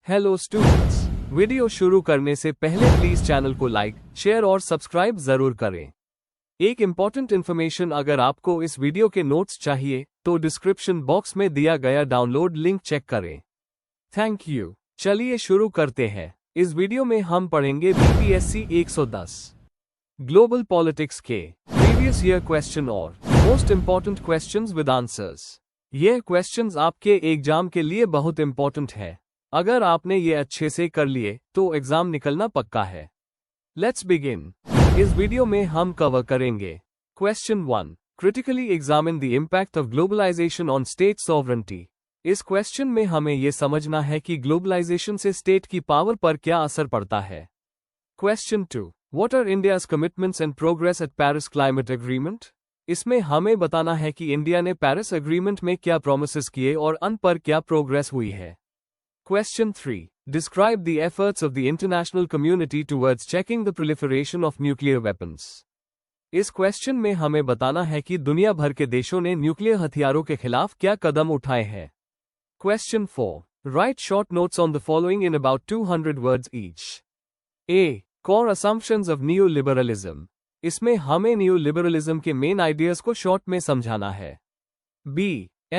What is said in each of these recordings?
Hello students, video शुरू करने से पहले प्लीज चैनल को लाइक, शेयर और सब्सक्राइब जरूर करें। एक इम्पॉर्टेंट इन्फॉर्मेशन, अगर आपको इस वीडियो के नोट्स चाहिए तो डिस्क्रिप्शन बॉक्स में दिया गया डाउनलोड लिंक चेक करें। Thank you. चलिए शुरू करते हैं। इस वीडियो में हम पढ़ेंगे बीपीएससी 110 ग्लोबल पॉलिटिक्स के प्रीवियस ईयर क्वेश्चन और most important questions with answers. यह क्वेश्चंस आपके एग्जाम के लिए बहुत इंपॉर्टेंट है। अगर आपने ये अच्छे से कर लिए तो एग्जाम निकलना पक्का है। Let's begin. इस वीडियो में हम कवर करेंगे question 1, critically examine the impact of globalisation on state sovereignty. इस क्वेश्चन में हमें यह समझना है कि ग्लोबलाइजेशन से स्टेट की पावर पर क्या असर पड़ता है। Question 2, what are India's commitments and progress at Paris climate agreement. इसमें हमें बताना है कि इंडिया ने पेरिस एग्रीमेंट में क्या प्रोमिसेस किए और उन पर क्या प्रोग्रेस हुई है। Question 3. Describe the efforts of the international community towards checking the proliferation of nuclear weapons. इस क्वेश्चन में हमें बताना है कि दुनिया भर के देशों ने न्यूक्लियर हथियारों के खिलाफ क्या कदम उठाए हैं। Question 4. Write short notes on the following in about 200 words each. A. Core assumptions of neoliberalism. इसमें हमें न्यूलिबरलिज्म के मेन आइडियाज को शॉर्ट में समझाना है। B.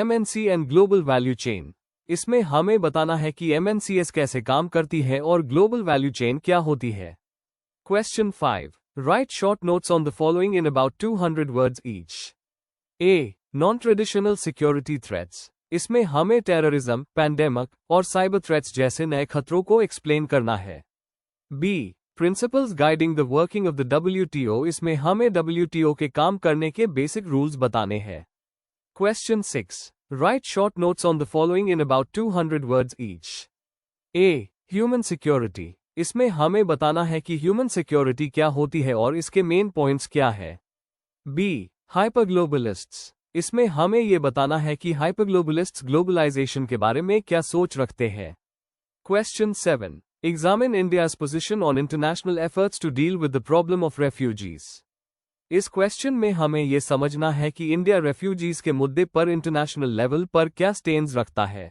MNC and global value chain. इसमें हमें बताना है कि MNCs कैसे काम करती है और ग्लोबल वैल्यू चेन क्या होती है। Question 5. Write short notes on the following in about 200 words each. A. Non traditional security threats. इसमें हमें टेररिज्म, पैंडेमिक और साइबर थ्रेट्स जैसे नए खतरों को एक्सप्लेन करना है। B. Principles guiding the working of the WTO। इसमें हमें WTO के काम करने के बेसिक रूल्स बताने हैं। Question 6. Write short notes on the following in about 200 words each. A. Human security. इसमें हमें बताना है कि ह्यूमन सिक्योरिटी क्या होती है और इसके मेन पॉइंट्स क्या है। B. Hyperglobalists. इसमें हमें ये बताना है कि हाइपरग्लोबलिस्ट्स ग्लोबलाइजेशन के बारे में क्या सोच रखते हैं। Question 7. Examine India's position on international efforts to deal with the problem of refugees. इस क्वेश्चन में हमें यह समझना है कि इंडिया रेफ्यूजीज के मुद्दे पर इंटरनेशनल लेवल पर क्या स्टैंड रखता है।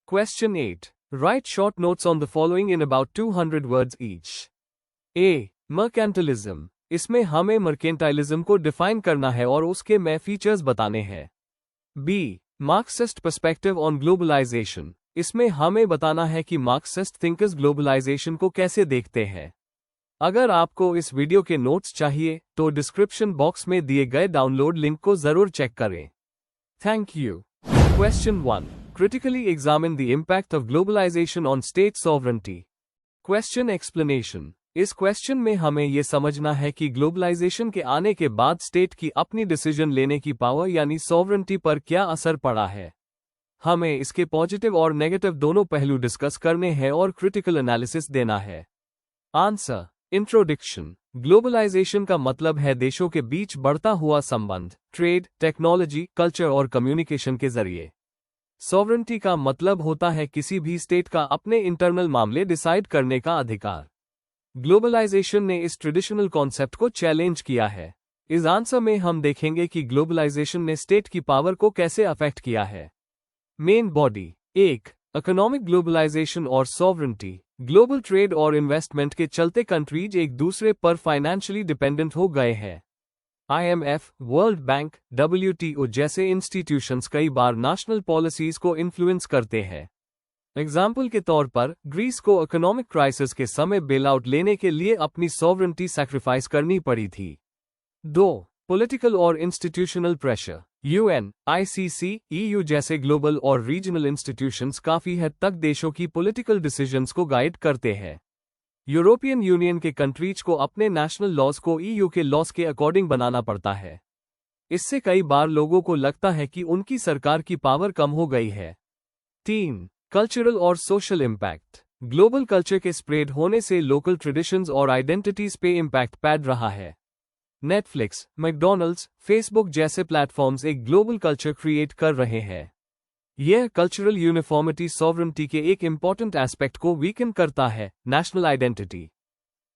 Question 8. Right short notes on the following in about 200 words each. A. Mercantilism. इसमें हमें मर्केंटाइलिज्म को डिफाइन करना है और उसके में फीचर्स बताने हैं। B. Marxist perspective on globalisation. इसमें हमें बताना है कि मार्क्सिस्ट थिंकर्स ग्लोबलाइजेशन को कैसे देखते हैं। अगर आपको इस वीडियो के नोट्स चाहिए तो डिस्क्रिप्शन बॉक्स में दिए गए डाउनलोड लिंक को जरूर चेक करें। Thank you. Question 1. Critically examine the impact of globalisation on state sovereignty. Question explanation. इस क्वेश्चन में हमें यह समझना है कि ग्लोबलाइजेशन के आने के बाद स्टेट की अपनी डिसीजन लेने की पावर यानी सॉवरेंटी पर क्या असर पड़ा है। हमें इसके पॉजिटिव और नेगेटिव दोनों पहलू डिस्कस करने हैं और क्रिटिकल एनालिसिस देना है। आंसर। इंट्रोडक्शन। ग्लोबलाइजेशन का मतलब है देशों के बीच बढ़ता हुआ संबंध, ट्रेड, टेक्नोलॉजी, कल्चर और कम्युनिकेशन के जरिए। सॉवरेंटी का मतलब होता है किसी भी स्टेट का अपने इंटरनल मामले डिसाइड करने का अधिकार। ग्लोबलाइजेशन ने इस ट्रेडिशनल कॉन्सेप्ट को चैलेंज किया है। इस आंसर में हम देखेंगे कि ग्लोबलाइजेशन ने स्टेट की पावर को कैसे अफेक्ट किया है। Main body. 1. इकोनॉमिक ग्लोबलाइजेशन और सॉवरेंटी। ग्लोबल ट्रेड और इन्वेस्टमेंट के चलते कंट्रीज एक दूसरे पर फाइनेंशियली डिपेंडेंट हो गए हैं। IMF, वर्ल्ड बैंक, WTO जैसे इंस्टीट्यूशंस कई बार नेशनल पॉलिसीज को इन्फ्लुएंस करते हैं। एग्जाम्पल के तौर पर ग्रीस को इकोनॉमिक क्राइसिस के समय बेल आउट लेने के लिए अपनी सॉवरेंटी सैक्रिफाइस करनी पड़ी थी। 2. पॉलिटिकल और institutional pressure. UN, ICC, EU जैसे ग्लोबल और रीजनल इंस्टीट्यूशंस काफी हद तक देशों की पॉलिटिकल डिसीजंस को गाइड करते हैं। यूरोपियन यूनियन के कंट्रीज को अपने नेशनल लॉज को EU के लॉज के अकॉर्डिंग बनाना पड़ता है। इससे कई बार लोगों को लगता है कि उनकी सरकार की पावर कम हो गई है। 3. कल्चरल और सोशल इम्पैक्ट। ग्लोबल कल्चर के स्प्रेड होने से लोकल ट्रेडिशंस और आइडेंटिटीज पे इम्पैक्ट पड़ रहा है। नेटफ्लिक्स, मैकडॉनल्ड्स, फेसबुक जैसे प्लेटफॉर्म्स एक ग्लोबल कल्चर क्रिएट कर रहे हैं। यह कल्चरल यूनिफॉर्मिटी सॉवरेंटी के एक इंपॉर्टेंट एस्पेक्ट को वीकन करता है, नेशनल आइडेंटिटी।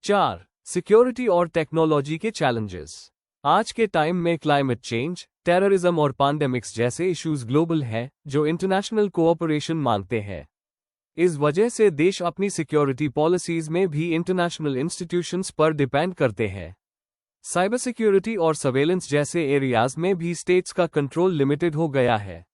4. सिक्योरिटी और टेक्नोलॉजी के चैलेंजेस। आज के टाइम में क्लाइमेट चेंज, टेररिज्म और पैंडेमिक्स जैसे इश्यूज ग्लोबल हैं जो इंटरनेशनल कोऑपरेशन मांगते हैं। इस वजह से देश अपनी सिक्योरिटी पॉलिसीज में भी इंटरनेशनल इंस्टीट्यूशंस पर डिपेंड करते हैं। साइबर सिक्योरिटी और सर्वेलेंस जैसे एरियाज में भी स्टेट्स का कंट्रोल लिमिटेड हो गया है।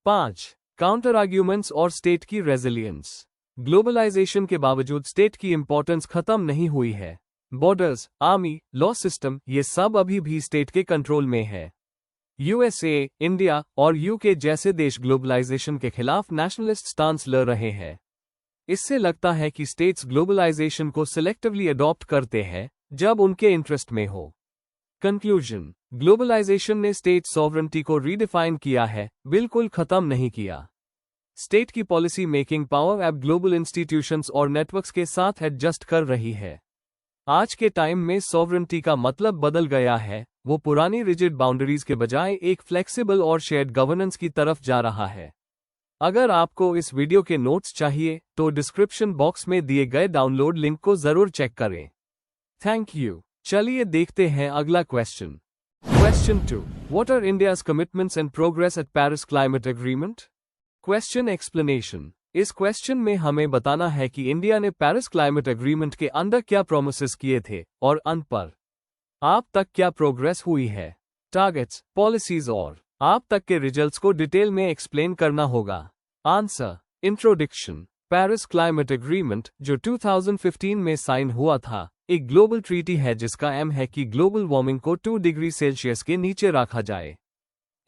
5. काउंटर आर्ग्यूमेंट्स और स्टेट की रेजिलियंस। ग्लोबलाइजेशन के बावजूद स्टेट की इंपॉर्टेंस खत्म नहीं हुई है। बॉर्डर्स, आर्मी, लॉ सिस्टम, ये सब अभी भी स्टेट के कंट्रोल में है। यूएसए, इंडिया और यूके जैसे देश ग्लोबलाइजेशन के खिलाफ नेशनलिस्ट स्टांस ले रहे हैं। इससे लगता है कि स्टेट्स ग्लोबलाइजेशन को सिलेक्टिवली अडॉप्ट करते हैं जब उनके इंटरेस्ट में हो। कंक्लूजन, ग्लोबलाइजेशन ने स्टेट सॉवरेंटी को रीडिफाइन किया है, बिल्कुल खत्म नहीं किया। स्टेट की पॉलिसी मेकिंग पावर अब ग्लोबल इंस्टीट्यूशंस और नेटवर्क्स के साथ एडजस्ट कर रही है। आज के टाइम में सॉवरेंटी का मतलब बदल गया है, वो पुरानी रिजिड बाउंड्रीज के बजाय एक फ्लेक्सिबल और शेयर्ड गवर्नेंस की तरफ जा रहा है। अगर आपको इस वीडियो के नोट्स चाहिए तो डिस्क्रिप्शन बॉक्स में दिए गए डाउनलोड लिंक को जरूर चेक करें। Thank you. चलिए देखते हैं अगला question. Question 2. What are India's commitments and progress at Paris Climate Agreement? Question explanation. इस क्वेश्चन में हमें बताना है कि इंडिया ने पेरिस क्लाइमेट एग्रीमेंट के अंदर क्या प्रोमिसेस किए थे और अंत पर आप तक क्या प्रोग्रेस हुई है। टारगेट्स, पॉलिसीज और आप तक के रिजल्ट्स को डिटेल में एक्सप्लेन करना होगा। Answer. Introduction. Paris climate agreement, जो 2015 में साइन हुआ था, एक ग्लोबल ट्रीटी है जिसका एम है कि ग्लोबल वार्मिंग को 2 डिग्री सेल्सियस के नीचे रखा जाए।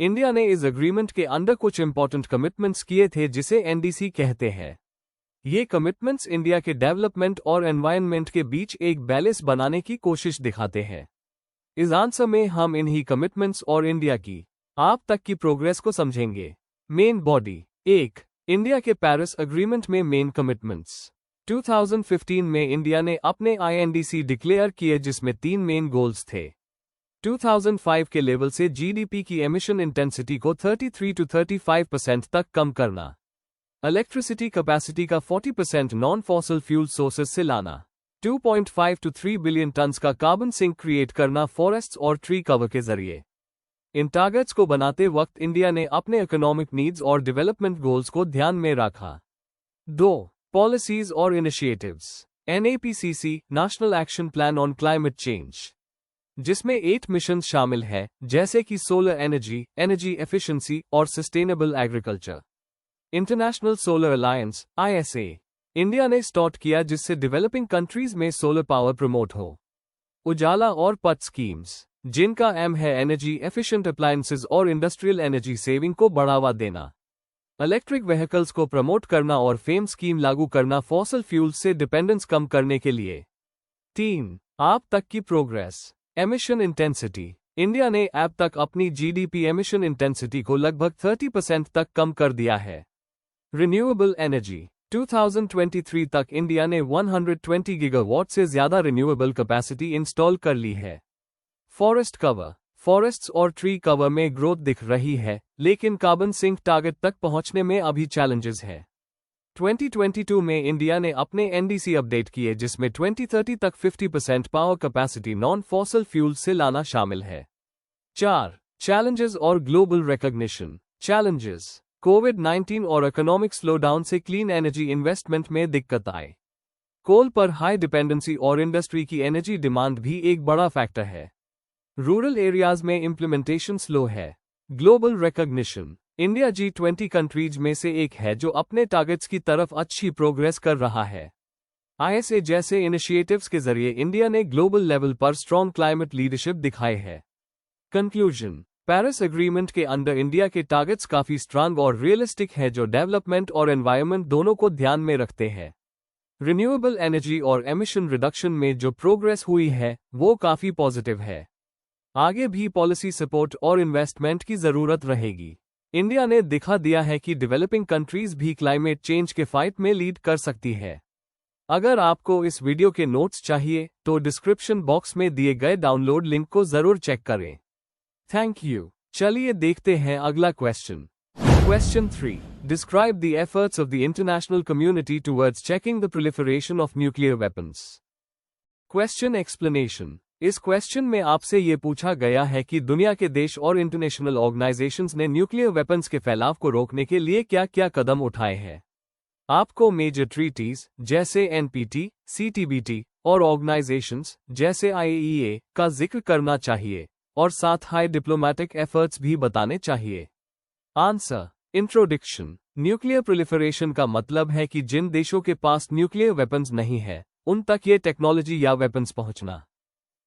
इंडिया ने इस एग्रीमेंट के अंदर कुछ इंपॉर्टेंट कमिटमेंट्स किए थे जिसे एनडीसी कहते हैं। ये कमिटमेंट्स इंडिया के डेवलपमेंट और एनवायरनमेंट के बीच एक बैलेंस बनाने की कोशिश दिखाते हैं। इस आंसर में हम इन्हीं कमिटमेंट्स और इंडिया की आप तक की प्रोग्रेस को समझेंगे। Main body. 1. इंडिया के पेरिस एग्रीमेंट में मेन कमिटमेंट्स। 2015 में इंडिया ने अपने आईएनडीसी डिक्लेयर किए जिसमें 3 मेन गोल्स थे। 2005 के लेवल से जीडीपी की एमिशन इंटेंसिटी को 33 to 35% तक कम करना, इलेक्ट्रिसिटी कैपेसिटी का 40% नॉन फॉसिल फ्यूल सोर्सेस से लाना, 2.5 to 3 बिलियन टन्स का कार्बन सिंक क्रिएट करना फॉरेस्ट्स और ट्री कवर के जरिए। इन टारगेट्स को बनाते वक्त इंडिया ने अपने इकोनॉमिक नीड्स और डेवलपमेंट गोल्स को ध्यान में रखा। 2. पॉलिसीज और initiatives. NAPCC, national action plan on climate change, जिसमें 8 मिशन शामिल है जैसे कि सोलर एनर्जी, एनर्जी एफिशिएंसी और sustainable agriculture. International solar alliance (ISA) India ने स्टार्ट किया जिससे डेवलपिंग कंट्रीज में सोलर पावर प्रमोट हो। उजाला और पथ स्कीम्स, जिनका एम है एनर्जी एफिशिएंट अप्लायंसेज और इंडस्ट्रियल एनर्जी सेविंग को बढ़ावा देना। इलेक्ट्रिक व्हीकल्स को प्रमोट करना और फेम स्कीम लागू करना फॉसिल फ्यूल्स से डिपेंडेंस कम करने के लिए। 3. आप तक की प्रोग्रेस। Emission intensity. इंडिया ने अब तक अपनी जीडीपी एमिशन इंटेंसिटी को लगभग 30% तक कम कर दिया है। Renewable energy. 2023 तक इंडिया ने 120 गीगावाट से ज्यादा रिन्यूएबल कैपेसिटी इंस्टॉल कर ली है। Forest cover. फॉरेस्ट्स और ट्री कवर में ग्रोथ दिख रही है, लेकिन कार्बन सिंक टारगेट तक पहुंचने में अभी चैलेंजेस है। 2022 में इंडिया ने अपने एनडीसी अपडेट किए जिसमें 2030 तक 50% power capacity non fossil fuel से लाना शामिल है। 4. चैलेंजेस और ग्लोबल रिकॉग्निशन। चैलेंजेस। कोविड-19 और इकोनॉमिक स्लोडाउन से क्लीन एनर्जी इन्वेस्टमेंट में दिक्कत आए। कोल पर हाई डिपेंडेंसी और इंडस्ट्री की एनर्जी डिमांड भी एक बड़ा फैक्टर है। रूरल एरियाज में इंप्लीमेंटेशन स्लो है। Global recognition. India G20 countries में से एक है जो अपने टारगेट्स की तरफ अच्छी प्रोग्रेस कर रहा है। ISA जैसे इनिशिएटिव्स के जरिए इंडिया ने ग्लोबल लेवल पर स्ट्रॉन्ग क्लाइमेट लीडरशिप दिखाई है। कंक्लूजन। पेरिस एग्रीमेंट के अंदर इंडिया के टारगेट्स काफी स्ट्रांग और रियलिस्टिक है जो डेवलपमेंट और एनवायरनमेंट दोनों को ध्यान में रखते हैं। रिन्यूएबल एनर्जी और एमिशन रिडक्शन में जो प्रोग्रेस हुई है वो काफी पॉजिटिव है। आगे भी पॉलिसी सपोर्ट और इन्वेस्टमेंट की जरूरत रहेगी। इंडिया ने दिखा दिया है कि डेवलपिंग कंट्रीज भी क्लाइमेट चेंज के फाइट में लीड कर सकती है। अगर आपको इस वीडियो के नोट्स चाहिए तो डिस्क्रिप्शन बॉक्स में दिए गए डाउनलोड लिंक को जरूर चेक करें। Thank you. चलिए देखते हैं अगला question. Question 3. Describe the efforts of the international community towards checking the proliferation of nuclear weapons. Question explanation. इस क्वेश्चन में आपसे ये पूछा गया है कि दुनिया के देश और इंटरनेशनल ऑर्गेनाइजेशंस ने न्यूक्लियर वेपन्स के फैलाव को रोकने के लिए क्या क्या कदम उठाए हैं। आपको मेजर ट्रीटीज जैसे एनपीटी, सीटीबीटी और ऑर्गेनाइजेशंस जैसे आईएईए का जिक्र करना चाहिए और साथ हाई डिप्लोमेटिक एफर्ट्स भी बताने चाहिए। आंसर। इंट्रोडक्शन। न्यूक्लियर प्रोलिफरेशन का मतलब है कि जिन देशों के पास न्यूक्लियर वेपन्स नहीं है उन तक ये टेक्नोलॉजी या वेपन्स पहुंचना।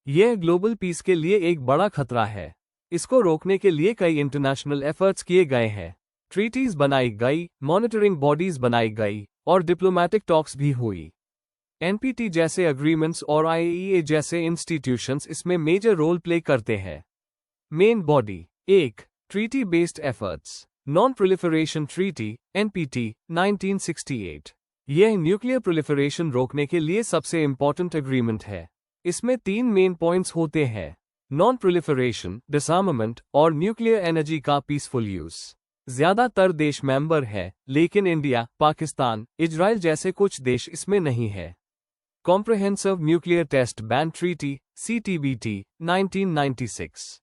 यह ग्लोबल पीस के लिए एक बड़ा खतरा है। इसको रोकने के लिए कई इंटरनेशनल एफर्ट्स किए गए हैं, ट्रीटीज बनाई गई, मॉनिटरिंग बॉडीज बनाई गई और डिप्लोमेटिक टॉक्स भी हुई। एनपीटी जैसे अग्रीमेंट्स और आईएईए जैसे इंस्टीट्यूशंस इसमें मेजर रोल प्ले करते हैं। Main body. 1. Treaty based efforts. Non proliferation treaty NPT 1968। यह न्यूक्लियर प्रोलिफरेशन रोकने के लिए सबसे इंपॉर्टेंट एग्रीमेंट है। इसमें 3 मेन पॉइंट्स होते हैं: नॉन प्रोलिफरेशन, डिसआर्मामेंट और न्यूक्लियर एनर्जी का पीसफुल यूज। ज्यादातर देश मेंबर है, लेकिन इंडिया, पाकिस्तान, इजराइल जैसे कुछ देश इसमें नहीं है। Comprehensive nuclear test ban treaty CTBT 1996।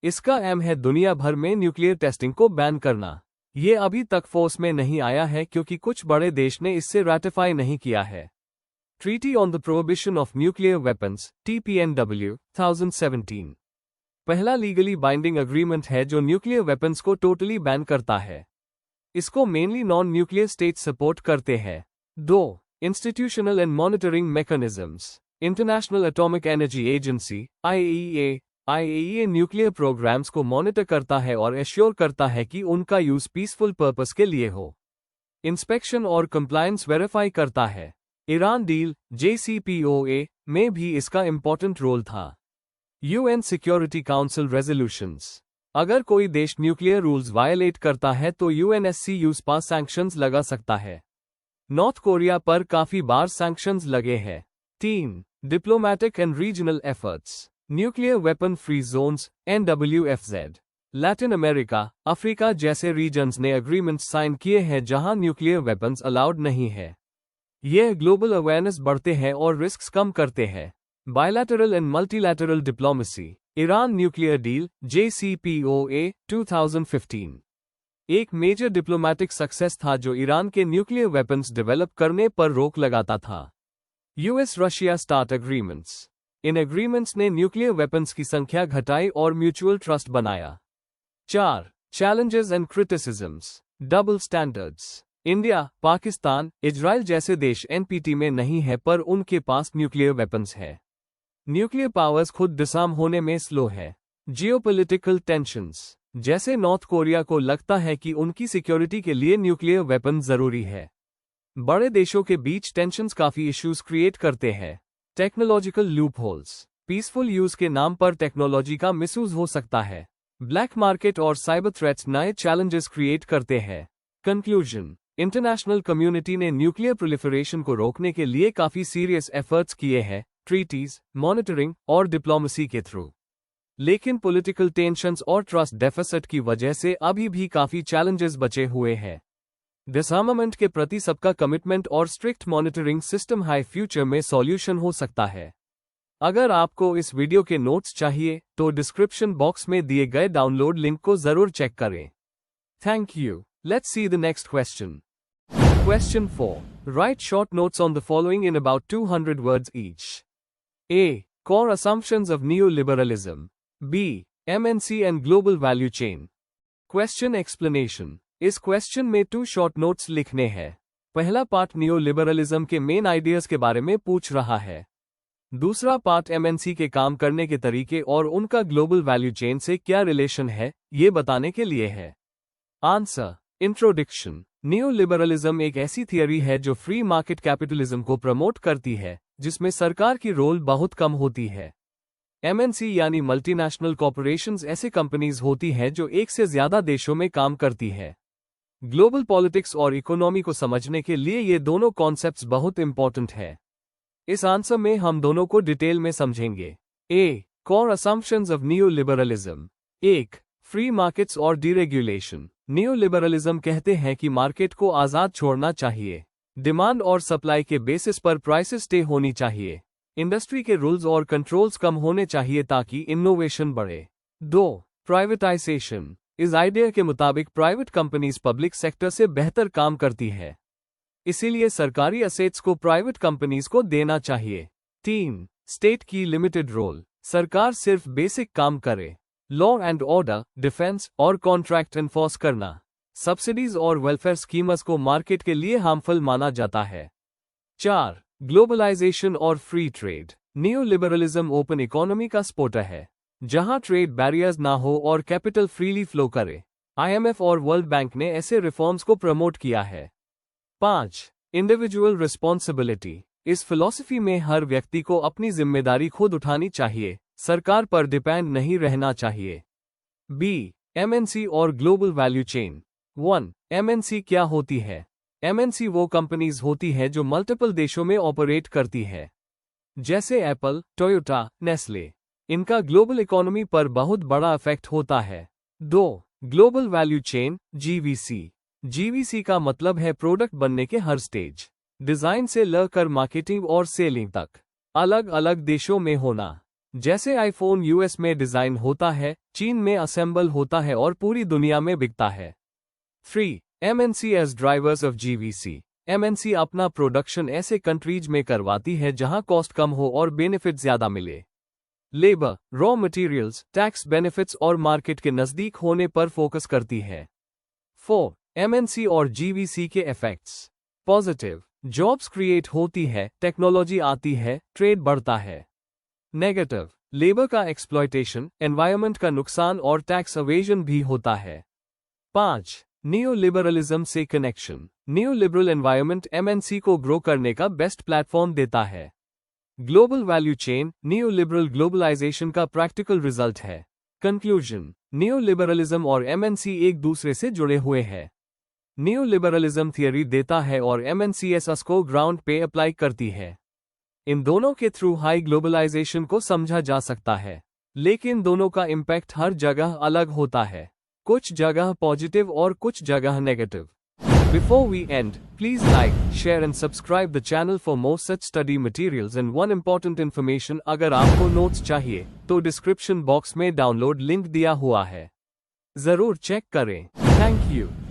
इसका एम है दुनिया भर में न्यूक्लियर टेस्टिंग को बैन करना। ये अभी तक फोर्स में नहीं आया है क्योंकि कुछ बड़े देश ने इससे रैटिफाई नहीं किया है। Treaty on the prohibition of nuclear weapons TPNW 2017 पहला लीगली बाइंडिंग अग्रीमेंट है जो न्यूक्लियर वेपन्स को टोटली बैन करता है। इसको mainly non nuclear state support करते हैं। 2. Institutional and monitoring mechanisms. International atomic energy agency IAEA nuclear programmes को मॉनिटर करता है और एश्योर करता है कि उनका यूज पीसफुल पर्पस के लिए हो। इंस्पेक्शन और कंप्लायंस वेरीफाई करता है। ईरान डील JCPOA में भी इसका इंपॉर्टेंट रोल था। UN security council resolutions. अगर कोई देश न्यूक्लियर रूल्स वायलेट करता है तो UNSCU's पास सैंक्शंस लगा सकता है। नॉर्थ कोरिया पर काफी बार सैंक्शंस लगे हैं। 3. Diplomatic and regional efforts. Nuclear weapon free zones NWFZ। Latin America, Africa जैसे रीजन्स ने एग्रीमेंट्स साइन किए हैं जहां न्यूक्लियर वेपन्स अलाउड नहीं है। यह ग्लोबल अवेयरनेस बढ़ते हैं और रिस्क्स कम करते हैं। Bilateral and multilateral diplomacy. Iran nuclear deal JCPOA 2015 एक मेजर डिप्लोमैटिक सक्सेस था जो ईरान के न्यूक्लियर वेपन्स डेवलप करने पर रोक लगाता था। US Russia START agreements. इन एग्रीमेंट्स ने न्यूक्लियर वेपन्स की संख्या घटाई और म्यूचुअल ट्रस्ट बनाया। 4. Challenges and criticisms. Double standards. India, Pakistan, Israel जैसे देश NPT में नहीं है पर उनके पास न्यूक्लियर वेपन्स है। न्यूक्लियर पावर्स खुद डिसआर्म होने में स्लो है। Geopolitical tensions. जैसे नॉर्थ कोरिया को लगता है कि उनकी सिक्योरिटी के लिए न्यूक्लियर वेपन जरूरी है। बड़े देशों के बीच टेंशंस काफी इश्यूज क्रिएट करते हैं। Technological loopholes. पीसफुल यूज के नाम पर टेक्नोलॉजी का मिसयूज हो सकता है। ब्लैक मार्केट और साइबर थ्रेट्स नए चैलेंजेस क्रिएट करते हैं। कंक्लूजन। इंटरनेशनल कम्युनिटी ने न्यूक्लियर प्रोलिफरेशन को रोकने के लिए काफी सीरियस एफर्ट्स किए हैं, ट्रीटीज, मॉनिटरिंग और डिप्लोमेसी के थ्रू। लेकिन पॉलिटिकल टेंशंस और ट्रस्ट डेफिसिट की वजह से अभी भी काफी चैलेंजेस बचे हुए हैं। डिसआर्मामेंट के प्रति सबका कमिटमेंट और strict monitoring system high future में सॉल्यूशन हो सकता है। अगर आपको इस वीडियो के नोट्स चाहिए तो डिस्क्रिप्शन बॉक्स में दिए गए डाउनलोड लिंक को जरूर चेक करें। Thank you. Let's see the next question. Question 4. Write short notes on the following in about 200 words each. A. Core assumptions of neoliberalism. B. MNC and global value chain. Question explanation. इस question में 2 short notes लिखने हैं। पहला part नियोलिबरलिज्म के main ideas के बारे में पूछ रहा है। दूसरा पार्ट MNC के काम करने के तरीके और उनका ग्लोबल वैल्यू चेन से क्या रिलेशन है, ये बताने के लिए है। आंसर। इंट्रोडक्शन। नियोलिबरलिज्म एक ऐसी थियरी है जो फ्री मार्केट कैपिटलिज्म को प्रमोट करती है, जिसमें सरकार की रोल बहुत कम होती है। MNC यानी मल्टीनेशनल कॉर्पोरेशंस ऐसे कंपनीज होती हैं जो एक से ज्यादा देशों में काम करती है। ग्लोबल पॉलिटिक्स और इकोनॉमी को समझने के लिए ये दोनों कॉन्सेप्ट्स बहुत इंपॉर्टेंट है। इस आंसर में हम दोनों को डिटेल में समझेंगे। A. Core assumptions of neoliberalism. 1. Free markets और डीरेगुलेशन। नियोलिबरलिज्म कहते हैं कि मार्केट को आजाद छोड़ना चाहिए। डिमांड और सप्लाई के बेसिस पर प्राइसेस स्टे होनी चाहिए। इंडस्ट्री के रूल्स और कंट्रोल्स कम होने चाहिए ताकि इनोवेशन बढ़े। 2. प्राइवेटाइजेशन। इस आइडिया के मुताबिक प्राइवेट कंपनीज पब्लिक सेक्टर से बेहतर काम करती है। इसीलिए सरकारी असेट्स को प्राइवेट कंपनीज को देना चाहिए। 3. स्टेट की लिमिटेड रोल। सरकार सिर्फ बेसिक काम करे, लॉ एंड ऑर्डर, डिफेंस और कॉन्ट्रैक्ट एनफोर्स करना। सब्सिडीज और वेलफेयर स्कीम्स को मार्केट के लिए हार्मफुल माना जाता है। 4. ग्लोबलाइजेशन और free trade. New liberalism open economy का सपोर्टर है, जहां ट्रेड बैरियर्स ना हो और कैपिटल फ्रीली फ्लो करे। IMF और वर्ल्ड बैंक ने ऐसे रिफॉर्म्स को प्रमोट किया है। 5. Individual responsibility. इस फिलॉसफी में हर व्यक्ति को अपनी जिम्मेदारी खुद उठानी चाहिए, सरकार पर डिपेंड नहीं रहना चाहिए। B. MNC और ग्लोबल वैल्यू चेन। 1. MNC क्या होती है? MNC वो कंपनीज होती है जो मल्टीपल देशों में ऑपरेट करती है, जैसे एप्पल, टोयोटा, नेस्ले। इनका ग्लोबल इकोनॉमी पर बहुत बड़ा इफेक्ट होता है। 2. Global value chain GVC। GVC का मतलब है प्रोडक्ट बनने के हर स्टेज, डिजाइन से लेकर मार्केटिंग और सेलिंग तक, अलग अलग देशों में होना। जैसे आईफोन US में डिजाइन होता है, चीन में असेंबल होता है और पूरी दुनिया में बिकता है। 3. MNC as drivers of GVC। MNC अपना प्रोडक्शन ऐसे कंट्रीज में करवाती है जहां कॉस्ट कम हो और बेनिफिट ज्यादा मिले। Labour, raw materials, tax benefits और मार्केट के नजदीक होने पर फोकस करती है। 4. MNC और GVC के इफेक्ट्स। पॉजिटिव, जॉब्स क्रिएट होती है, टेक्नोलॉजी आती है, ट्रेड बढ़ता है। नेगेटिव, लेबर का एक्सप्लॉयटेशन, एनवायरनमेंट का नुकसान और टैक्स अवेजन भी होता है। 5. न्यू लिबरलिज्म से connection. New liberal environment MNC को ग्रो करने का बेस्ट प्लेटफॉर्म देता है। Global value chain new liberal globalisation का प्रैक्टिकल रिजल्ट है। कंक्लूजन, न्यू लिबरलिज्म और MNC एक दूसरे से जुड़े हुए हैं। न्यू लिबरलिज्म थियरी देता है और MNCs को ग्राउंड पे अप्लाई करती है। इन दोनों के थ्रू हाई ग्लोबलाइजेशन को समझा जा सकता है, लेकिन दोनों का इम्पैक्ट हर जगह अलग होता है, कुछ जगह पॉजिटिव और कुछ जगह negative. Before we end, please like, share and subscribe the channel for more such study materials and one important information। अगर आपको नोट्स चाहिए तो डिस्क्रिप्शन बॉक्स में डाउनलोड लिंक दिया हुआ है, जरूर चेक करें। Thank you.